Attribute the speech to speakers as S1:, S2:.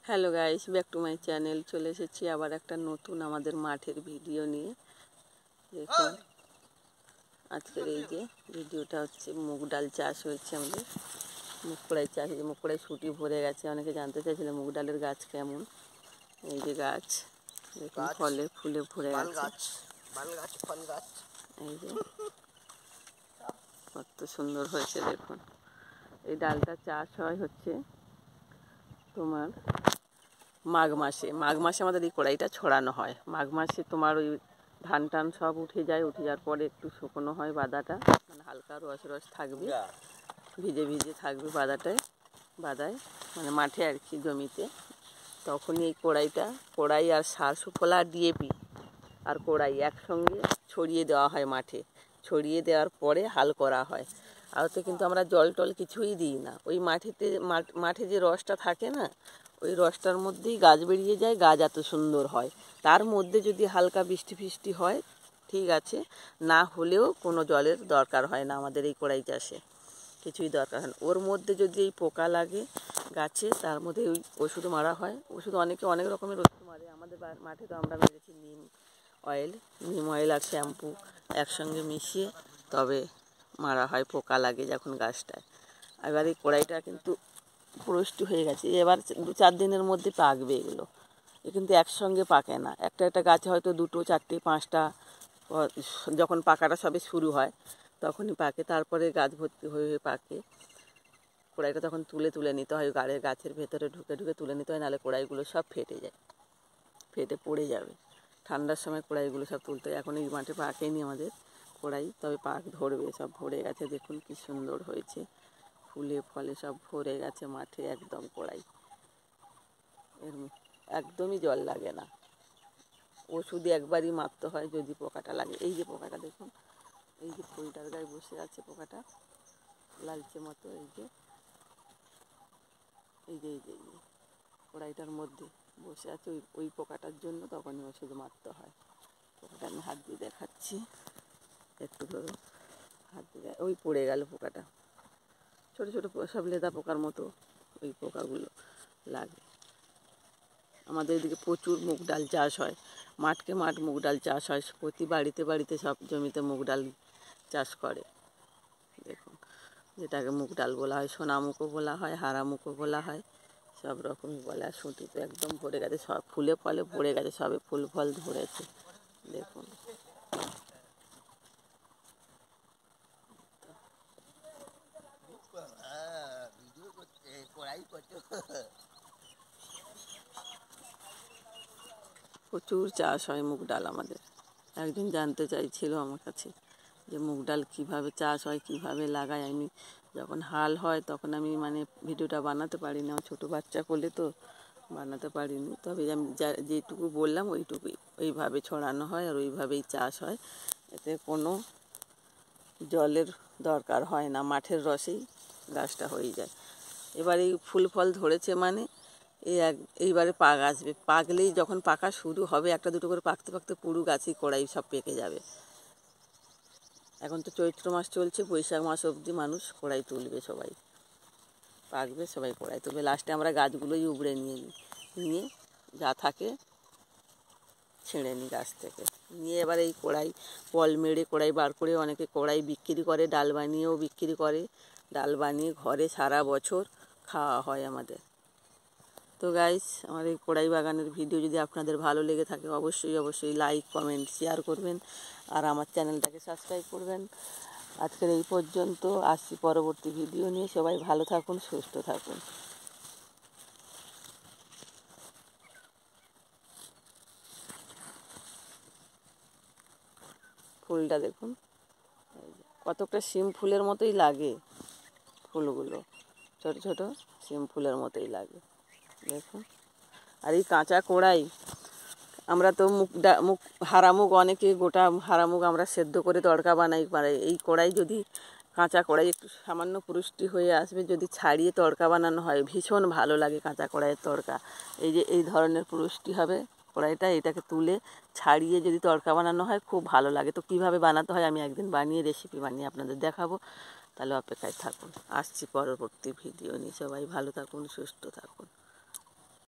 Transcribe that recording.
S1: Hello guys, back to my channel. চলে এসেছি আবার একটা নতুন আমাদের মাঠের ভিডিও নিয়ে। দেখুন আজকের এই যে ভিডিওটা হচ্ছে মুগ ডাল চাষ হয়েছে আমাদের। মুগ কড়াই চাষ, এই যে মুগ কড়াই শুটি ভরে গেছে। অনেকে জানতে চাইছিল মুগ ডালের গাছ কেমন। এই যে গাছ দেখুন ফলে ফুলে ভরে গেছে। এই যে কত সুন্দর হয়েছে দেখুন। এই ডালটা চাষ হচ্ছে তোমার মাঘ মাসে আমাদের এই কড়াইটা ছড়ানো হয়। মাঘ মাসে তোমার ওই ধান টান সব উঠে যাওয়ার পরে একটু শুকনো হয় বাদাটা, মানে হালকা রস থাকবে, ভিজে থাকবে বাদায় মানে মাঠে আর কি, জমিতে। তখনই এই কড়াই আর সার সুফলা ডিএপি আর কড়াই একসঙ্গে ছড়িয়ে দেওয়া হয় মাঠে। ছড়িয়ে দেওয়ার পরে হাল করা হয়। আর তো কিন্তু আমরা জল টল কিছুই দিই না। ওই মাঠে যে রসটা থাকে না, ওই রসটার মধ্যেই গাছ বেরিয়ে যায়। গাছ এত সুন্দর হয়। তার মধ্যে যদি হালকা বৃষ্টি ফিষ্টি হয় ঠিক আছে, না হলেও কোনো জলের দরকার হয় না আমাদের এই কড়াই চাষে, কিছুই দরকার হয় না। ওর মধ্যে যদি এই পোকা লাগে গাছে, তার মধ্যে ওই ওষুধ মারা হয়। ওষুধ অনেকে অনেক রকমের ওষুধ মারে। আমাদের মাঠে তো আমরা মেরেছি নিম অয়েল আর শ্যাম্পু একসঙ্গে মিশিয়ে তবে মারা হয় পোকা লাগে যখন গাছটায়। এবার এই কড়াইটা কিন্তু পুরুষ্টি হয়ে গেছে। এবার 2-4 দিনের মধ্যে পাকবে এগুলো। কিন্তু একসঙ্গে পাকে না, একটা গাছে হয়তো 2, 4, 5টা যখন পাকাটা সবে শুরু হয় তখনই পাকে। তারপরে গাছ ভর্তি হয়ে পাকে। কড়াইটা তখন তুলে নিতে হয়, গাছের ভেতরে ঢুকে তুলে নিতে হয়, নাহলে কড়াইগুলো সব ফেটে পড়ে যাবে। ঠান্ডার সময় কড়াইগুলো সব তুলতে হয়। এখন এই মাঠে পাকেনি আমাদের কড়াই, তবে পাক ধরবে। সব ভরে গেছে দেখুন কি সুন্দর হয়েছে, ফুলে ফলে সব ভরে গেছে মাঠে একদম কড়াই। একদমই জল লাগে না, ওষুধ একবারই মারতে হয় যদি পোকাটা লাগে। এই যে পোকাটা দেখুন, এই যে ফুলটার গায়ে বসে আছে পোকাটা, লালচে মতো। এই যে কড়াইটার মধ্যে বসে আছে, ওই পোকাটার জন্য তখনই ওষুধ মারতে হয়। পোকাটা আমি হাত দিয়ে দেখাচ্ছি, একটু ধরো হাত দিয়ে। ওই পড়ে গেল পোকাটা, ছোটো সব লেদা পোকার মতো ওই পোকাগুলো লাগে। আমাদের এদিকে প্রচুর মুগ ডাল চাষ হয়, মাঠকে মাঠ মুগ ডাল চাষ হয়। প্রতি বাড়িতে সব জমিতে মুগ ডাল চাষ করে। দেখুন, যেটাকে মুগ ডাল বলা হয়, সোনামুখও বলা হয়, হারামুখও বলা হয়, সব রকমই বলে। আর সুটি তো একদম ভরে গেছে, সব ফুলে ফলে ভরে গেছে, সবে ফুল ফল ধরেছে দেখুন। প্রচুর চাষ হয় মুগ ডাল আমাদের। একজন জানতে চাইছিল আমার কাছে যে মুগ ডাল কীভাবে চাষ হয়, কীভাবে লাগায়। আমি যখন হাল হয় তখন আমি মানে ভিডিওটা বানাতে পারিনি, আমার ছোটো বাচ্চা কোলে তো বানাতে পারিনি। তবে আমি যেটুকু বললাম ওইভাবে ছড়ানো হয় আর ওইভাবেই চাষ হয়। এতে কোনো জলের দরকার হয় না, মাঠের রসেই গাছটা হয়ে যায়। এবার এই ফুল ফল ধরেছে মানে এইবারে পাক আসবে। পাকলেই যখন পাকা শুরু হবে, 1-2 করে পাকতে পুরো গাছই কড়াই সব পেকে যাবে। এখন তো চৈত্র মাস চলছে, বৈশাখ মাস অবধি মানুষ কড়াই তুলবে, সবাই পাকবে, সবাই কড়াই তুলবে। লাস্টে আমরা গাছগুলোই উবড়ে নিয়ে যা থাকে ছেড়ে নিই গাছ থেকে নিয়ে। এবার এই কল মেরে কড়াই বার করে অনেকে কড়াই বিক্রি করে, ডাল বানিয়েও বিক্রি করে। ডাল বানিয়ে ঘরে সারা বছর খাওয়া হয় আমাদের। তো গাইস, আমার এই কড়াই বাগানের ভিডিও যদি আপনাদের ভালো লেগে থাকে অবশ্যই লাইক, কমেন্ট, শেয়ার করবেন আর আমার চ্যানেলটাকে সাবস্ক্রাইব করবেন। আজকের এই পর্যন্ত, আসছি পরবর্তী ভিডিও নিয়ে। সবাই ভালো থাকুন, সুস্থ থাকুন। ফুলটা দেখুন, কতটা শিম ফুলের মতোই লাগে ফুলগুলো, ছোট শিম ফুলের মতোই লাগে দেখুন। আর এই কাঁচা কড়াই, আমরা তো হারামুগ, অনেকে গোটা হারামুগ আমরা সেদ্ধ করে তড়কা বানাই। এই কড়াই যদি কাঁচা কড়াই একটু সামান্য পুরুষ্টি হয়ে আসবে, যদি ছাড়িয়ে তড়কা বানানো হয় ভীষণ ভালো লাগে কাঁচা কড়াইয়ের তড়কা। এই যে এই ধরনের পুরুষ্টি হবে কড়াইটা, এটাকে তুলে ছাড়িয়ে যদি তড়কা বানানো হয় খুব ভালো লাগে। তো কীভাবে বানাতে হয় আমি একদিন রেসিপি বানিয়ে আপনাদের দেখাবো, তাহলে অপেক্ষায় থাকুন। আসছি পরবর্তী ভিডিও নিয়ে। সবাই ভালো থাকুন, সুস্থ থাকুন।